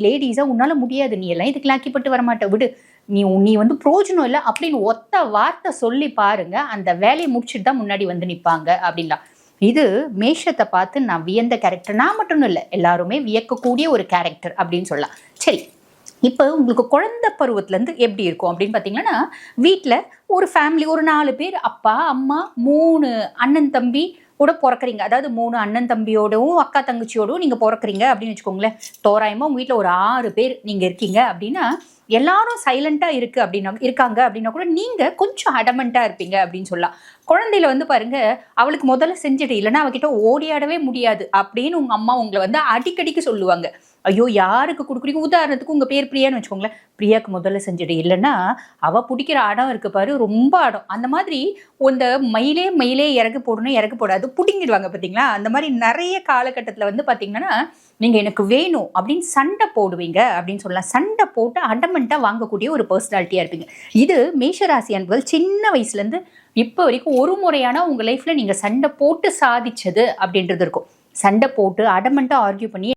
லேடிஸா உன்னால முடியாது, நீ எல்லாம் இதுக்கு லாக்கிப்பட்டு வரமாட்ட, விடு, நீ வந்து பிரோஜனம் இல்லை அப்படின்னு ஒத்த வார்த்தை சொல்லி பாருங்க, அந்த வேலையை முடிச்சுட்டு தான் முன்னாடி வந்து நிற்பாங்க அப்படின்லாம். இது மேஷத்தை பார்த்து நான் வியந்த கேரக்டர். நான் மட்டும் இல்லை, எல்லாருமே வியக்கக்கூடிய ஒரு கேரக்டர் அப்படின்னு சொல்லலாம். சரி, இப்போ உங்களுக்கு குழந்தை பருவத்துலேருந்து எப்படி இருக்கும் அப்படின்னு பார்த்தீங்கன்னா, வீட்டில் ஒரு ஃபேமிலி, ஒரு 4 பேர், அப்பா அம்மா 3 அண்ணன் தம்பி கூட பிறக்கிறீங்க. அதாவது 3 அண்ணன் தம்பியோடவும் அக்கா தங்கச்சியோடவும் நீங்கள் பிறக்கிறீங்க அப்படின்னு வச்சுக்கோங்களேன். தோராயமாக உங்கள் வீட்டில் ஒரு 6 பேர் நீங்கள் இருக்கீங்க அப்படின்னா, எல்லாரும் சைலண்டாக இருக்காங்க அப்படின்னா கூட நீங்கள் கொஞ்சம் அடமெண்ட்டாக இருப்பீங்க அப்படின்னு சொல்லலாம். குழந்தையில வந்து பாருங்க, அவளுக்கு முதல்ல செஞ்சுட்டு, இல்லைன்னா அவகிட்ட ஓடியாடவே முடியாது அப்படின்னு உங்கள் அம்மா உங்களை வந்து அடிக்கடிக்கு சொல்லுவாங்க. ஐயோ, யாருக்கு கொடுக்குறீங்க? உதாரணத்துக்கு உங்கள் பேர் பிரியான்னு வச்சுக்கோங்களேன், பிரியாவுக்கு முதல்ல செஞ்சுடு, இல்லைன்னா அவள் பிடிக்கிற அடம் இருக்கு பாரு, ரொம்ப அடம். அந்த மாதிரி இந்த மயிலே இறகு போடணும், இறகு போடாது பிடிங்கிடுவாங்க பார்த்தீங்களா? அந்த மாதிரி நிறைய காலகட்டத்தில் வந்து பார்த்தீங்கன்னா, நீங்கள் எனக்கு வேணும் அப்படின்னு சண்டை போடுவீங்க அப்படின்னு சொல்லலாம். சண்டை போட்டு அடமெண்ட்டாக வாங்கக்கூடிய ஒரு பர்சனாலிட்டியாக இருப்பீங்க. இது மேஷராசி அன்பர்கள் சின்ன வயசுலேருந்து இப்போ வரைக்கும் ஒரு முறையான உங்கள் லைஃப்பில் நீங்கள் சண்டை போட்டு சாதிச்சது அப்படின்றது இருக்கும். சண்டை போட்டு அடமெண்ட்டாக ஆர்கியூ பண்ணி